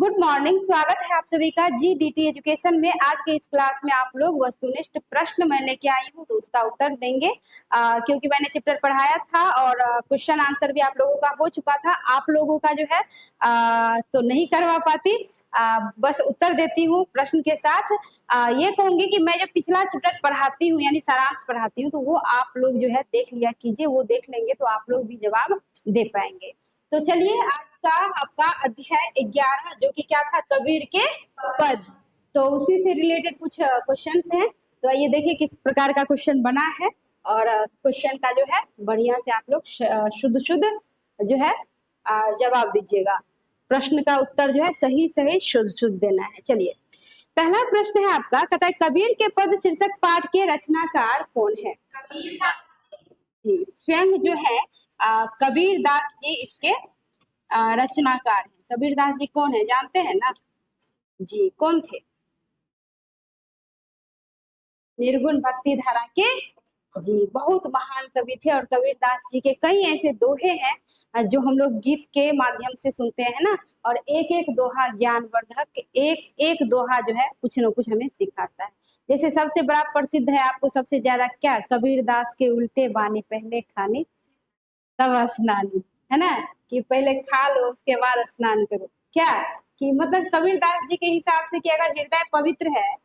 Good morning. स्वागत है आप सभी का जीडीटी एजुकेशन में। आज के इस क्लास में आप लोग वस्तुनिष्ठ प्रश्न मैं लेके आई हूँ, तो उसका उत्तर देंगे। क्योंकि मैंने चैप्टर पढ़ाया था और क्वेश्चन आंसर भी आप लोगों का हो चुका था। आप लोगों का जो है तो नहीं करवा पाती, बस उत्तर देती हूँ प्रश्न के साथ। ये कहूंगी कि मैं जब पिछला चैप्टर पढ़ाती हूँ यानी सारांश पढ़ाती हूँ, तो वो आप लोग जो है देख लिया कीजिए। वो देख लेंगे तो आप लोग भी जवाब दे पाएंगे। तो चलिए, आज का आपका अध्याय 11 जो कि क्या था, कबीर के पद, तो उसी से रिलेटेड कुछ क्वेश्चंस हैं। तो आइए देखिए किस प्रकार का क्वेश्चन बना है, और क्वेश्चन का जो है बढ़िया से आप लोग शुद्ध शुद्ध जो है जवाब दीजिएगा। प्रश्न का उत्तर जो है सही सही शुद्ध शुद्ध देना है। चलिए, पहला प्रश्न है आपका, कहता है कबीर के पद शीर्षक पाठ के रचनाकार कौन है? जी, स्वयं जो है कबीर दास जी इसके रचनाकार हैं। कबीर दास जी कौन है, जानते हैं ना जी? कौन थे? निर्गुण भक्ति धारा के जी बहुत महान कवि थे। और कबीर दास जी के कई ऐसे दोहे हैं जो हम लोग गीत के माध्यम से सुनते हैं ना, और एक एक दोहा ज्ञानवर्धक, एक एक दोहा जो है कुछ न कुछ हमें सिखाता है। जैसे सबसे बड़ा प्रसिद्ध है आपको सबसे ज्यादा क्या, कबीर दास के उल्टे बानी पहले खाने तब स्नानी, है ना? कि पहले खा लो उसके बाद स्नान करो। क्या कि मतलब कबीर दास जी के हिसाब से कि अगर हृदय पवित्र है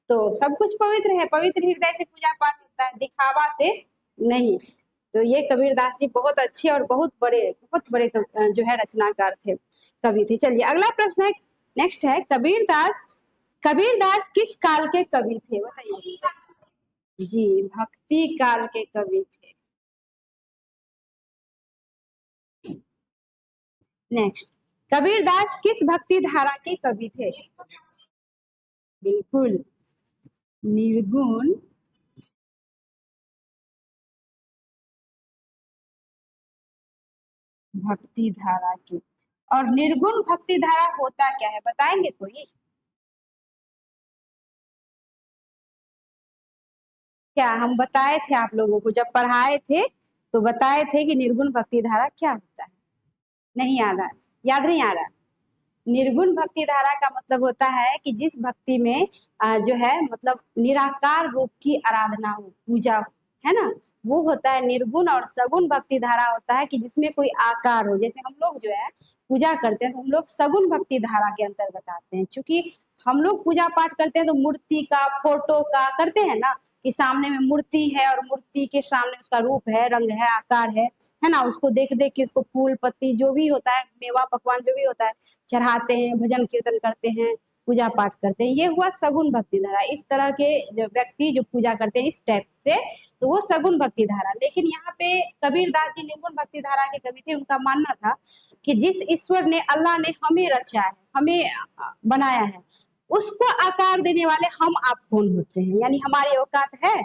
तो सब कुछ पवित्र है। पवित्र हृदय से पूजा पाठ होता है, दिखावा से नहीं। तो ये कबीर दास जी बहुत अच्छे और बहुत बड़े जो है रचनाकार थे, कवि थे। चलिए अगला प्रश्न है, नेक्स्ट है, कबीर दास किस काल के कवि थे, बताइए? जी, भक्ति काल के कवि थे। नेक्स्ट, कबीर दास किस भक्ति धारा के कवि थे? बिल्कुल, निर्गुण भक्ति धारा की। और निर्गुण भक्ति धारा होता क्या है, बताएंगे कोई? क्या हम बताए थे आप लोगों को जब पढ़ाए थे, तो बताए थे कि निर्गुण भक्ति धारा क्या होता है? नहीं याद आ, याद नहीं आ रहा? निर्गुण भक्ति धारा का मतलब होता है कि जिस भक्ति में जो है मतलब निराकार रूप की आराधना हो, पूजा हो, है ना, वो होता है निर्गुण। और सगुण भक्ति धारा होता है कि जिसमें कोई आकार हो। जैसे हम लोग जो है पूजा करते हैं तो हम लोग सगुण भक्ति धारा के अंतर्गत आते हैं। क्योंकि हम लोग पूजा पाठ करते हैं तो मूर्ति का, फोटो का करते हैं ना, कि सामने में मूर्ति है और मूर्ति के सामने उसका रूप है, रंग है, आकार है ना, उसको देख देख के उसको फूल पत्ती जो भी होता है, मेवा पकवान जो भी होता है चढ़ाते हैं, भजन कीर्तन करते हैं, पूजा पाठ करते हैं। ये हुआ सगुण भक्ति धारा। इस तरह के जो व्यक्ति जो पूजा करते हैं इस टाइप से, तो वो सगुण भक्ति धारा। लेकिन यहाँ पे कबीर दास जी निर्गुण भक्ति धारा के कवि थे। उनका मानना था कि जिस ईश्वर ने, अल्लाह ने हमें रचा है, हमें बनाया है, उसको आकार देने वाले हम आप कौन होते हैं? यानी हमारी औकात है,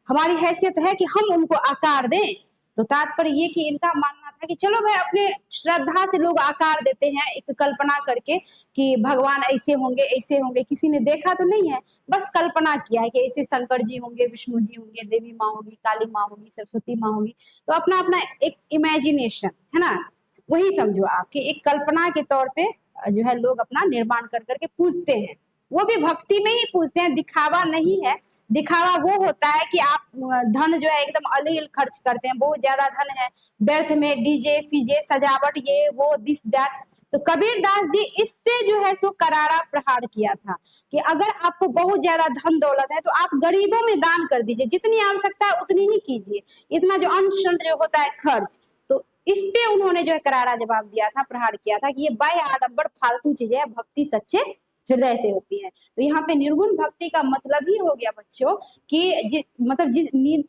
हमारी हैसियत है कि हम उनको आकार दें? तो तात्पर्य ये कि इनका मानना था कि चलो भाई, अपने श्रद्धा से लोग आकार देते हैं एक कल्पना करके कि भगवान ऐसे होंगे ऐसे होंगे। किसी ने देखा तो नहीं है, बस कल्पना किया है कि ऐसे शंकर जी होंगे, विष्णु जी होंगे, देवी माँ होगी, काली माँ होगी, सरस्वती माँ होगी। तो अपना अपना एक इमेजिनेशन है ना, वही समझो आपकी एक कल्पना के तौर पे जो है लोग अपना निर्माण कर करके पूजते हैं। वो भी भक्ति में ही पूजते हैं, दिखावा नहीं है। दिखावा वो होता है कि आप धन जो है एकदम अलील खर्च करते हैं, बहुत ज्यादा धन है, व्यर्थ में डीजे फीजे सजावट ये वो दिस दैट। तो कबीर दास जी इस पे जो है सो करारा प्रहार किया था कि अगर आपको बहुत ज्यादा धन दौलत है तो आप गरीबों में दान कर दीजिए, जितनी आवश्यकता है उतनी ही कीजिए, इतना जो अनशन जो होता है खर्च। तो इस पे उन्होंने जो है करारा जवाब दिया था, प्रहार किया था कि ये बाह्य आडंबर फालतू चीजें है, भक्ति सच्चे हृदय से होती है। तो यहाँ पे निर्गुण भक्ति का मतलब ही हो गया बच्चों कि मतलब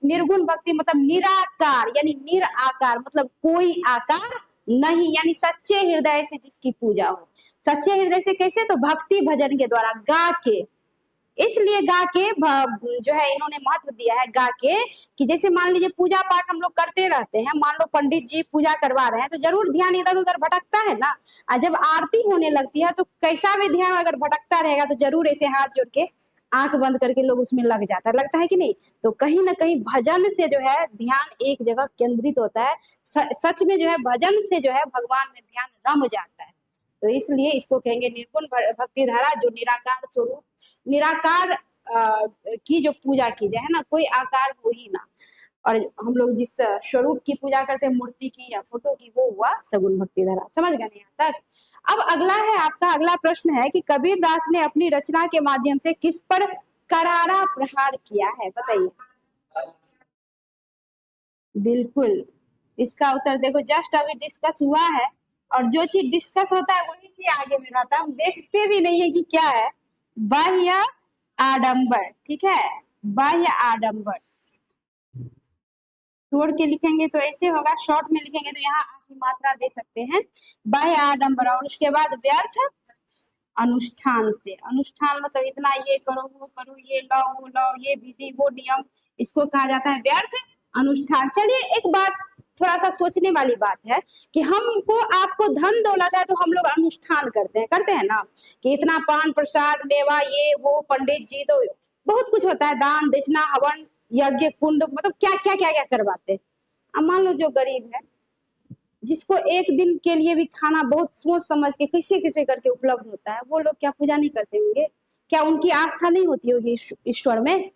निर्गुण भक्ति मतलब निराकार, यानी निराकार मतलब कोई आकार नहीं, यानी सच्चे हृदय से जिसकी पूजा हो। सच्चे हृदय से कैसे? तो भक्ति भजन के द्वारा, गा के। इसलिए गा के जो है इन्होंने महत्व दिया है गा के, कि जैसे मान लीजिए पूजा पाठ हम लोग करते रहते हैं, मान लो पंडित जी पूजा करवा रहे हैं तो जरूर ध्यान इधर उधर भटकता है ना। और जब आरती होने लगती है तो कैसा भी ध्यान अगर भटकता रहेगा तो जरूर ऐसे हाथ जोड़ के आंख बंद करके लोग उसमें लग जाता है, लगता है कि नहीं? तो कहीं ना कहीं भजन से जो है ध्यान एक जगह केंद्रित होता है। सच में जो है भजन से जो है भगवान में ध्यान रम जाता है। तो इसलिए इसको कहेंगे निर्गुण भक्ति धारा, जो निराकार स्वरूप, निराकार की जो पूजा की जाए, है ना, कोई आकार हो ही ना, और हम लोग जिस स्वरूप की पूजा करते हैं, मूर्ति की या फोटो की, वो हुआ सगुण भक्ति धारा। समझ गए यहाँ तक? अब अगला है आपका, अगला प्रश्न है कि कबीर दास ने अपनी रचना के माध्यम से किस पर करारा प्रहार किया है, बताइए। बिल्कुल, इसका उत्तर देखो, जस्ट अभी डिस्कस हुआ है, और जो चीज डिस्कस होता है वही चीज आगे में रहता है, हम देखते भी नहीं है कि क्या है। बाह्य आडंबर, ठीक है, बाह्य आडंबर तोड़ के लिखेंगे तो ऐसे होगा, शॉर्ट में लिखेंगे तो यहाँ आखिरी मात्रा दे सकते हैं, बाह्य आडंबर, और उसके बाद व्यर्थ अनुष्ठान से। अनुष्ठान मतलब इतना ये करो, वो करो, ये लाओ, वो लाओ, ये विधि, वो नियम, इसको कहा जाता है व्यर्थ अनुष्ठान। चलिए एक बात थोड़ा सा सोचने वाली बात है कि हमको आपको धन दौलत है तो हम लोग अनुष्ठान करते हैं ना, कि इतना पान प्रसाद मेवा ये वो, पंडित जी तो बहुत कुछ होता है, दान दक्षिणा हवन यज्ञ कुंड, मतलब क्या क्या क्या क्या करवाते हैं। अब मान लो जो गरीब है, जिसको एक दिन के लिए भी खाना बहुत सोच समझ के कैसे कैसे करके उपलब्ध होता है, वो लोग क्या पूजा नहीं करते होंगे? क्या उनकी आस्था नहीं होती होगी ईश्वर में?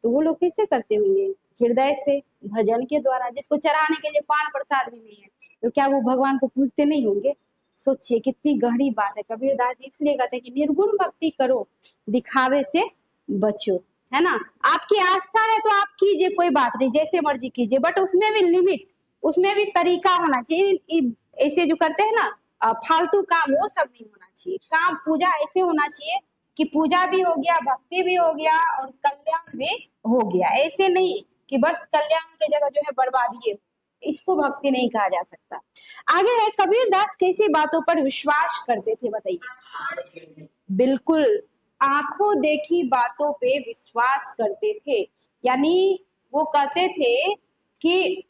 तो वो लोग कैसे करते होंगे? हृदय से, भजन के द्वारा। जिसको चढ़ाने के लिए पान प्रसाद भी नहीं है, तो क्या वो भगवान को पूजते नहीं होंगे? सोचिए कितनी गहरी बात है। कबीरदास जी इसलिए कहते हैं कि निर्गुण भक्ति करो, दिखावे से बचो, है ना। आपकी आस्था है तो आप कीजिए, कोई बात नहीं, जैसे मर्जी कीजिए, बट उसमें भी लिमिट, उसमें भी तरीका होना चाहिए। ऐसे जो करते हैं ना फालतू काम, वो सब नहीं होना चाहिए। काम पूजा ऐसे होना चाहिए कि पूजा भी हो गया, भक्ति भी हो गया, और कल्याण भी हो गया। ऐसे नहीं कि बस कल्याण की जगह जो है बर्बादी है, इसको भक्ति नहीं कहा जा सकता। आगे है, कबीरदास कैसी बातों पर विश्वास करते थे, बताइए। बिल्कुल, आंखों देखी बातों पे विश्वास करते थे। यानी वो कहते थे कि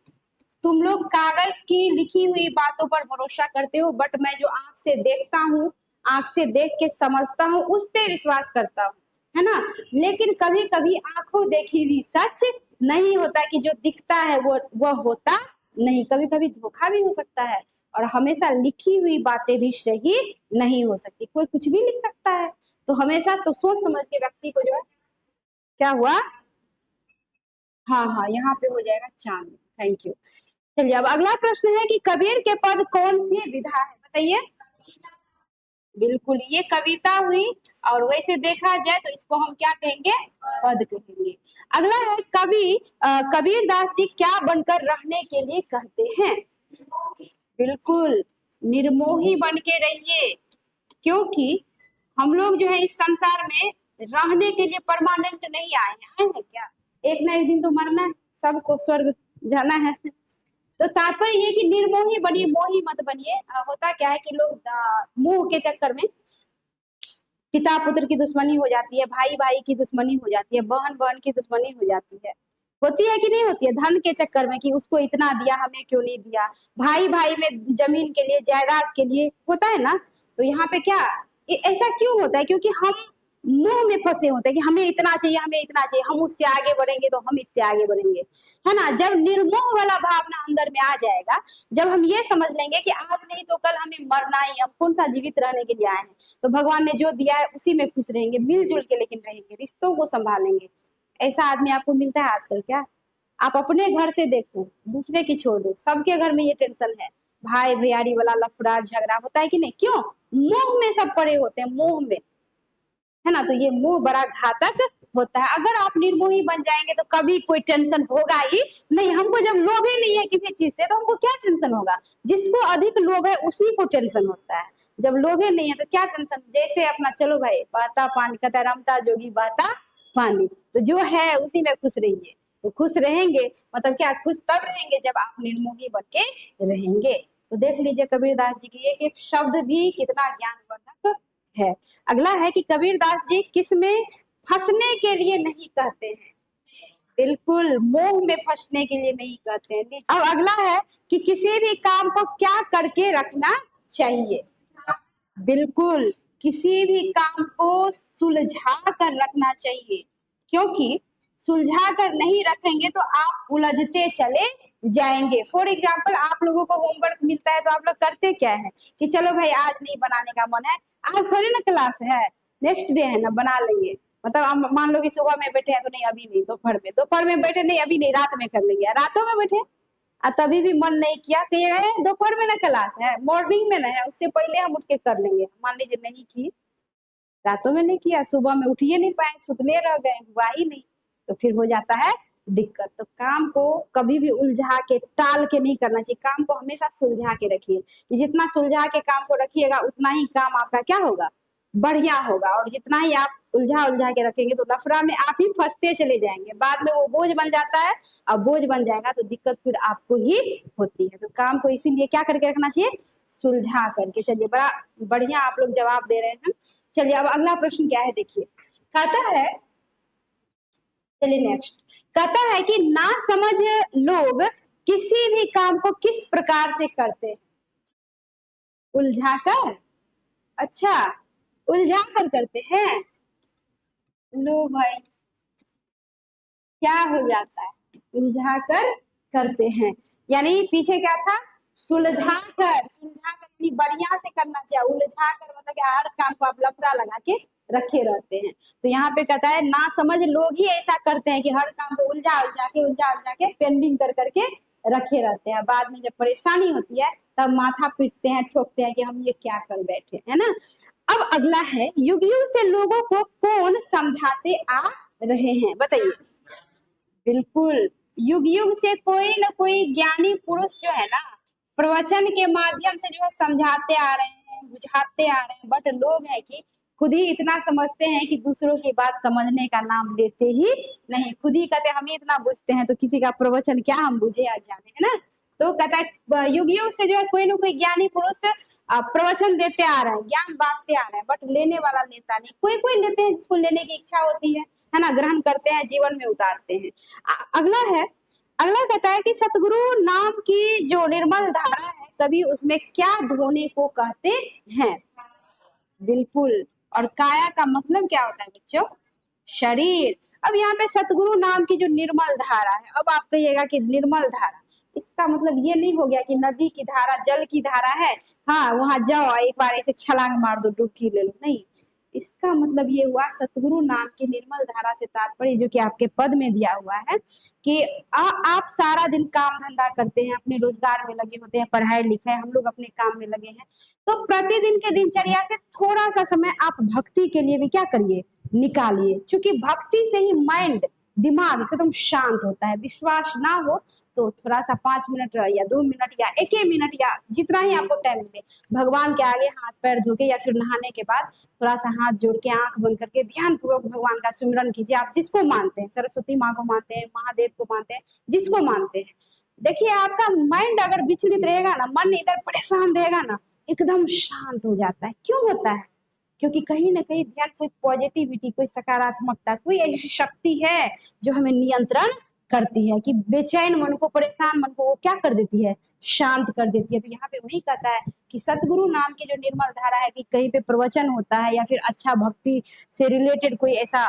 तुम लोग कागज की लिखी हुई बातों पर भरोसा करते हो, बट मैं जो आंख से देखता हूँ, आंख से देख के समझता हूँ, उस पे विश्वास करता हूँ, है ना। लेकिन कभी कभी आंखों देखी हुई सच नहीं होता, कि जो दिखता है वो होता नहीं, कभी कभी धोखा भी हो सकता है, और हमेशा लिखी हुई बातें भी सही नहीं हो सकती। कोई कुछ भी लिख सकता है, तो हमेशा तो सोच समझ के व्यक्ति को जो है, क्या हुआ, हाँ हाँ, यहाँ पे हो जाएगा चांद। Thank you. चलिए अब अगला प्रश्न है कि कबीर के पद कौन सी विधा है, बताइए। बिल्कुल, ये कविता हुई, और वैसे देखा जाए तो इसको हम क्या कहेंगे, पद कहेंगे। अगला है, कबीर दास जी क्या बनकर रहने के लिए कहते हैं? बिल्कुल, निर्मोही बन के रहिए, क्योंकि हम लोग जो है इस संसार में रहने के लिए परमानेंट नहीं आए हैं क्या? एक ना एक दिन तो मरना है, सबको स्वर्ग जाना है। तो तात्पर्य ये कि निर्मोही बनिए, मोही मत बनिए। होता क्या है कि लोग मोह के चक्कर में पिता पुत्र की दुश्मनी हो जाती है, भाई भाई की दुश्मनी हो जाती है, बहन बहन की दुश्मनी हो जाती है। होती है कि नहीं होती है? धन के चक्कर में कि उसको इतना दिया, हमें क्यों नहीं दिया, भाई भाई में जमीन के लिए, जायदाद के लिए, होता है ना। तो यहाँ पे क्या ऐसा क्यों होता है? क्योंकि हम मोह में फंसे होते हैं कि हमें इतना चाहिए, हमें इतना चाहिए, हम उससे आगे बढ़ेंगे तो हम इससे आगे बढ़ेंगे, है ना। जब निर्मोह वाला भावना अंदर में आ जाएगा, जब हम ये समझ लेंगे कि आज नहीं तो कल हमें मरना ही, हम कौन सा जीवित रहने के लिए आए हैं, तो भगवान ने जो दिया है उसी में खुश रहेंगे, मिलजुल के लेकिन रहेंगे, रिश्तों को संभालेंगे। ऐसा आदमी आपको मिलता है आजकल क्या? आप अपने घर से देखो, दूसरे की छोड़ दो, सबके घर में ये टेंशन है, भाई भैयारी वाला लफड़ा झगड़ा होता है कि नहीं? क्यों? मोह में सब पड़े होते हैं, मोह में, है ना। तो ये मोह बड़ा घातक होता है। अगर आप निर्मोही बन जाएंगे तो कभी कोई टेंशन होगा ही नहीं। हमको जब लोभ ही नहीं है किसी चीज से, तो हमको क्या टेंशन होगा? जिसको अधिक लोभ है उसी को टेंशन होता है। जब लोभ ही नहीं है तो क्या टेंशन? जैसे अपना चलो भाई, बहता पानी, कहता रमता जोगी बहता पानी, तो जो है उसी में खुश रहिए। तो खुश रहेंगे मतलब क्या? खुश तब रहेंगे जब आप निर्मोही बन के रहेंगे। तो देख लीजिए कबीरदास जी की एक एक शब्द भी कितना ज्ञानवर्धक है। अगला है कि कबीरदास जी किस में फंसने के लिए नहीं कहते हैं? बिल्कुल, मोह में फंसने के लिए नहीं कहते हैं। अब अगला है कि किसी भी काम को क्या करके रखना चाहिए? बिल्कुल, किसी भी काम को सुलझा कर रखना चाहिए, क्योंकि सुलझा कर नहीं रखेंगे तो आप उलझते चले जाएंगे। फॉर एग्जाम्पल आप लोगों को होमवर्क मिलता है तो आप लोग करते क्या है कि चलो भाई आज नहीं बनाने का मन है, आज थोड़ी ना क्लास है, नेक्स्ट डे है ना, बना लेंगे। मतलब आप मान लो कि सुबह में बैठे हैं तो नहीं अभी नहीं, दोपहर में बैठे नहीं अभी नहीं, रात में कर लेंगे, रातों में बैठे तभी भी मन नहीं किया कहिएगा दोपहर में ना क्लास है, मॉर्निंग में ना है, उससे पहले हम उठ के कर लेंगे। मान लीजिए नहीं की, रातों में नहीं किया, सुबह में उठिए नहीं पाए, सुतले रह गए, हुआ ही नहीं, तो फिर हो जाता है दिक्कत। तो काम को कभी भी उलझा के टाल के नहीं करना चाहिए, काम को हमेशा सुलझा के रखिए। जितना सुलझा के काम को रखिएगा उतना ही काम आपका क्या होगा, बढ़िया होगा। और जितना ही आप उलझा उलझा के रखेंगे तो लफड़ा में आप ही फंसते चले जाएंगे, बाद में वो बोझ बन जाता है। अब बोझ बन जाएगा तो दिक्कत फिर आपको ही होती है। तो काम को इसीलिए क्या करके रखना चाहिए, सुलझा करके। चलिए बड़ा बढ़िया आप लोग जवाब दे रहे हैं। चलिए अब अगला प्रश्न क्या है देखिए, कहता है, चलिए नेक्स्ट, कहता है कि ना समझ लोग किसी भी काम को किस प्रकार से करते हैं, उलझाकर, अच्छा उलझाकर करते हैं। लो भाई क्या हो जाता है, उलझाकर करते हैं, यानी पीछे क्या था, सुलझाकर, सुलझाकर यानी बढ़िया से करना चाहिए, उलझाकर मतलब कि हर काम को आप लफड़ा लगा के रखे रहते हैं। तो यहाँ पे कहता है ना समझ लोग ही ऐसा करते हैं कि हर काम को उलझा उलझा के पेंडिंग कर करके रखे रहते हैं, बाद में जब परेशानी होती है तब माथा पीटते हैं, ठोकते हैं कि हम ये क्या कर बैठे, है ना। अब अगला है, युग युग से लोगों को कौन समझाते आ रहे हैं, बताइए। बिल्कुल, युग युग से कोई ना कोई ज्ञानी पुरुष जो है ना प्रवचन के माध्यम से जो है समझाते आ रहे हैं, बुझाते आ रहे हैं, बट लोग है कि खुद ही इतना समझते हैं कि दूसरों की बात समझने का नाम लेते ही नहीं, खुद ही कहते हम ही इतना बुझते हैं तो किसी का प्रवचन क्या हम बुझे आ जाने, है ना। तो कहता है युग युग से जो है कोई ना कोई ज्ञानी पुरुष प्रवचन देते आ रहे हैं, ज्ञान बांटते आ रहे हैं, बट लेने वाला लेता नहीं। कोई कोई लेते हैं जिसको लेने की इच्छा होती है ना, ग्रहण करते हैं, जीवन में उतारते हैं। अगला है, अगला कहता है कि सतगुरु नाम की जो निर्मल धारा है कभी उसमें क्या धोने को कहते हैं। बिल्कुल, और काया का मतलब क्या होता है बच्चों, शरीर। अब यहाँ पे सतगुरु नाम की जो निर्मल धारा है, अब आप कहिएगा कि निर्मल धारा, इसका मतलब ये नहीं हो गया कि नदी की धारा, जल की धारा है, हाँ वहां जाओ एक बार ऐसे छलांग मार दो, डुबकी ले लो, नहीं। इसका मतलब ये हुआ सतगुरु नाम की निर्मल धारा से तात्पर्य जो कि आपके पद में दिया हुआ है कि आप सारा दिन काम धंधा करते हैं, अपने रोजगार में लगे होते हैं, पढ़ाई लिखाई, हम लोग अपने काम में लगे हैं, तो प्रतिदिन के दिनचर्या से थोड़ा सा समय आप भक्ति के लिए भी क्या करिए, निकालिए। क्योंकि भक्ति से ही माइंड, दिमाग एकदम शांत होता है। विश्वास ना हो तो थोड़ा सा 5 मिनट या 2 मिनट या 1 मिनट या जितना ही आपको टाइम मिले, भगवान के आगे हाथ पैर धो के या फिर नहाने के बाद थोड़ा सा हाथ जोड़ के आंख बंद करके ध्यान पूर्वक भगवान का सुमिरन कीजिए। आप जिसको मानते हैं, सरस्वती माँ को मानते हैं, महादेव को मानते हैं, जिसको मानते हैं, देखिए आपका माइंड अगर विचलित रहेगा ना, मन इधर परेशान रहेगा ना, एकदम शांत हो जाता है। क्यों होता है, क्योंकि कहीं ना कहीं ध्यान कोई पॉजिटिविटी, कोई सकारात्मकता, कोई ऐसी शक्ति है जो हमें नियंत्रण करती है कि बेचैन मन को, परेशान मन को वो क्या कर देती है, शांत कर देती है। तो यहाँ पे वही कहता है कि सतगुरु नाम की जो निर्मल धारा है, कि कहीं पे प्रवचन होता है या फिर अच्छा भक्ति से रिलेटेड कोई ऐसा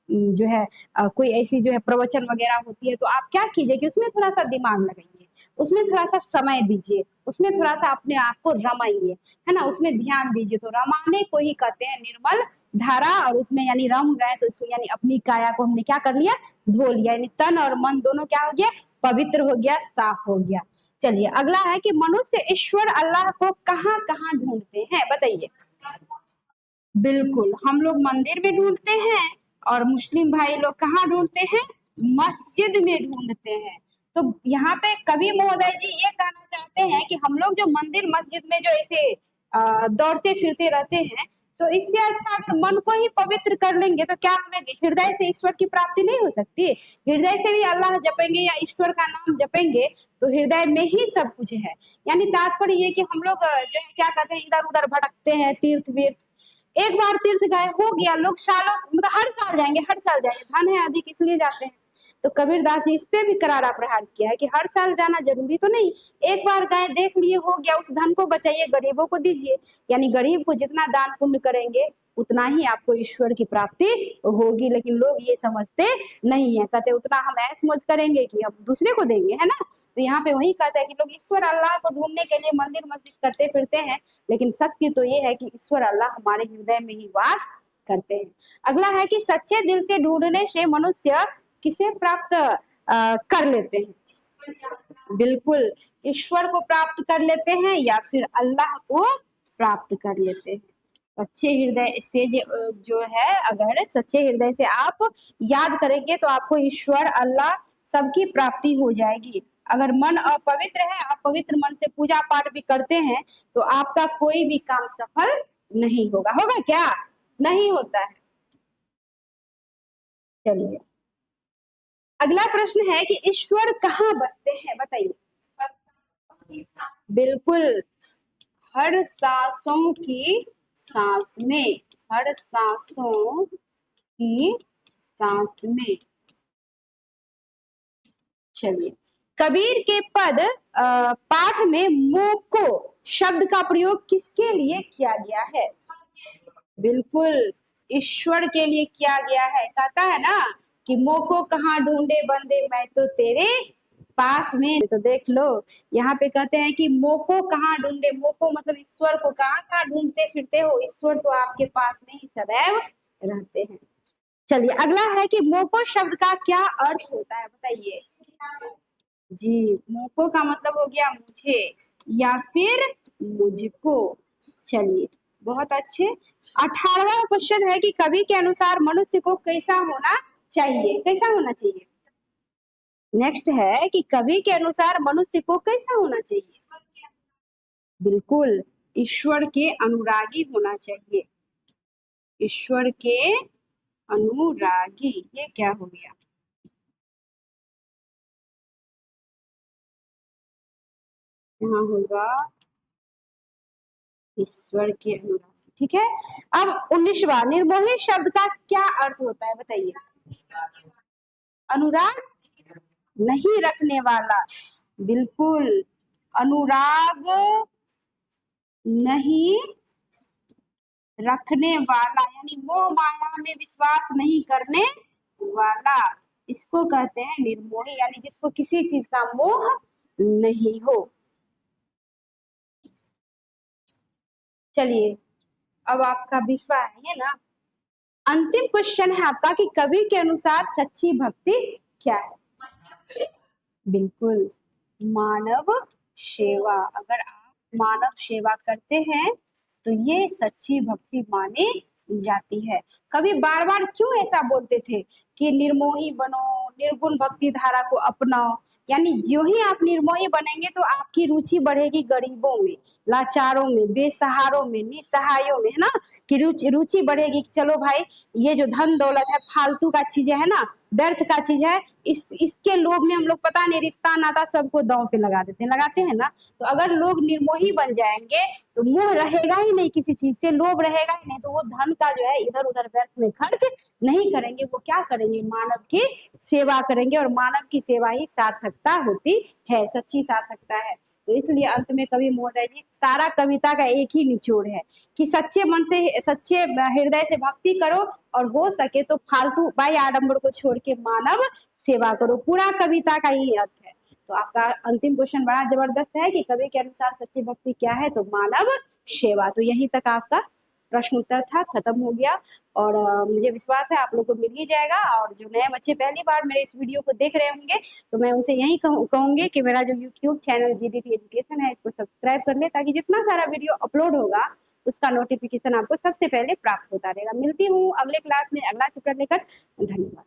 जो है कोई ऐसी जो है प्रवचन वगैरह होती है, तो आप क्या कीजिए कि उसमें थोड़ा सा दिमाग लगाइए, उसमें थोड़ा सा समय दीजिए, उसमें थोड़ा सा अपने आप को रमाइए, है ना, उसमें ध्यान दीजिए। तो रमाने को ही कहते हैं निर्मल धारा, और उसमें यानी रम गए तो इसको यानी अपनी काया को हमने क्या कर लिया, धो लिया, यानी तन और मन दोनों क्या हो गया, पवित्र हो गया, साफ हो गया। चलिए अगला है कि मनुष्य ईश्वर अल्लाह को कहाँ कहाँ ढूंढते हैं, बताइए। बिल्कुल, हम लोग मंदिर में ढूंढते हैं और मुस्लिम भाई लोग कहाँ ढूंढते हैं, मस्जिद में ढूंढते हैं। तो यहाँ पे कवि महोदय जी ये कहना चाहते हैं कि हम लोग जो मंदिर मस्जिद में जो ऐसे दौड़ते फिरते रहते हैं, तो इससे अच्छा अगर मन को ही पवित्र कर लेंगे तो क्या हमें हृदय से ईश्वर की प्राप्ति नहीं हो सकती। हृदय से भी अल्लाह जपेंगे या ईश्वर का नाम जपेंगे तो हृदय में ही सब कुछ है। यानी तात्पर्य ये कि हम लोग जो है क्या कहते हैं, इधर उधर भटकते हैं, तीर्थ वीर्थ, एक बार तीर्थ गए हो गया, लोग सालों मतलब हर साल जाएंगे, हर साल जाएंगे, धन है अधिक इसलिए जाते हैं। तो कबीरदास जी इस पे भी करारा प्रहार किया है कि हर साल जाना जरूरी तो नहीं, एक बार गए देख लिए हो गया, उस धन को बचाइए, गरीबों को दीजिए। यानी गरीब को जितना दान पुण्य करेंगे उतना ही आपको ईश्वर की प्राप्ति होगी। लेकिन लोग ये समझते नहीं है, कहते उतना हम ऐश मौज करेंगे कि हम दूसरे को देंगे, है ना। तो यहाँ पे वही कहता है कि लोग ईश्वर अल्लाह को ढूंढने के लिए मंदिर मस्जिद करते फिरते हैं, लेकिन सत्य तो ये है कि ईश्वर अल्लाह हमारे हृदय में ही वास करते हैं। अगला है कि सच्चे दिल से ढूंढने से मनुष्य किसे प्राप्त कर लेते हैं? बिल्कुल, ईश्वर को प्राप्त कर लेते हैं या फिर अल्लाह को प्राप्त कर लेते हैं। सच्चे हृदय से जो है, अगर सच्चे हृदय से आप याद करेंगे तो आपको ईश्वर अल्लाह सबकी प्राप्ति हो जाएगी। अगर मन अपवित्र है, आप पवित्र मन से पूजा पाठ भी करते हैं तो आपका कोई भी काम सफल नहीं होगा। होगा क्या? नहीं होता है। चलिए, अगला प्रश्न है कि ईश्वर कहाँ बसते हैं? बताइए। बिल्कुल, हर सांसों की सांस में, हर सांसों की सांस में। चलिए, कबीर के पद पाठ में मोको शब्द का प्रयोग किसके लिए किया गया है? बिल्कुल, ईश्वर के लिए किया गया है। कहता है ना कि मोको कहाँ ढूंढे बंदे, मैं तो तेरे पास में। तो देख लो, यहाँ पे कहते हैं कि मोको कहाँ ढूंढे। मोको मतलब ईश्वर को कहाँ कहाँ ढूंढते फिरते हो, ईश्वर तो आपके पास में ही सदैव रहते हैं। चलिए, अगला है कि मोको शब्द का क्या अर्थ होता है? बताइए जी। मोको का मतलब हो गया मुझे या फिर मुझको। चलिए, बहुत अच्छे। 18वां क्वेश्चन है कि कवि के अनुसार मनुष्य को कैसा होना चाहिए? कैसा होना चाहिए? नेक्स्ट है कि कवि के अनुसार मनुष्य को कैसा होना चाहिए? बिल्कुल, ईश्वर के अनुरागी होना चाहिए। ईश्वर के अनुरागी, ये क्या हो गया? यहाँ होगा ईश्वर के अनुरागी। ठीक है। अब 19वां, निर्मोही शब्द का क्या अर्थ होता है? बताइए। अनुराग नहीं रखने वाला। बिल्कुल, अनुराग नहीं रखने वाला, यानी मोह माया में विश्वास नहीं करने वाला, इसको कहते हैं निर्मोही, यानी जिसको किसी चीज का मोह नहीं हो। चलिए, अब आपका 20वां है ना, अंतिम क्वेश्चन है आपका कि कवि के अनुसार सच्ची भक्ति क्या है? बिल्कुल, मानव सेवा। अगर आप मानव सेवा करते हैं तो ये सच्ची भक्ति मानी जाती है। कवि बार बार क्यों ऐसा बोलते थे कि निर्मोही बनो, निर्गुण भक्ति धारा को अपनाओ, यानी जो ही आप निर्मोही बनेंगे तो आपकी रुचि बढ़ेगी गरीबों में, लाचारों में, बेसहारों में, निसहायों में, है ना। कि रुचि बढ़ेगी कि चलो भाई, ये जो धन दौलत है फालतू का चीज है ना, व्यर्थ का चीज है, इसके लोभ में हम लोग पता नहीं रिश्ता नाता सबको दांव पे लगा देते हैं, लगाते हैं ना। तो अगर लोग निर्मोही बन जाएंगे तो मोह रहेगा ही नहीं किसी चीज से, लोभ रहेगा ही नहीं, तो वो धन का जो है इधर उधर व्यर्थ में खर्च नहीं करेंगे। वो क्या करेंगे? मानव की सेवा करेंगे, और मानव की सेवा ही सार्थकता होती है, सच्ची सार्थकता है। तो इसलिए अंत में कवि महोदय जी, सारा कविता का एक ही निचोड़ है कि सच्चे मन से, सच्चे हृदय से भक्ति करो, और हो सके तो फालतू बाई आडंबर को छोड़ के मानव सेवा करो। पूरा कविता का यही अर्थ है। तो आपका अंतिम क्वेश्चन बड़ा जबरदस्त है कि कवि के अनुसार सच्ची भक्ति क्या है? तो मानव सेवा। तो यहीं तक आपका प्रश्न उत्तर था, खत्म हो गया। और मुझे विश्वास है आप लोग को मिल ही जाएगा। और जो नए बच्चे पहली बार मेरे इस वीडियो को देख रहे होंगे तो मैं उनसे यही कहूंगी कि मेरा जो यूट्यूब चैनल जीडीपी एजुकेशन है, इसको सब्सक्राइब कर ले, ताकि जितना सारा वीडियो अपलोड होगा उसका नोटिफिकेशन आपको सबसे पहले प्राप्त होता रहेगा। मिलती हूँ अगले क्लास में अगला चैप्टर लेकर। धन्यवाद।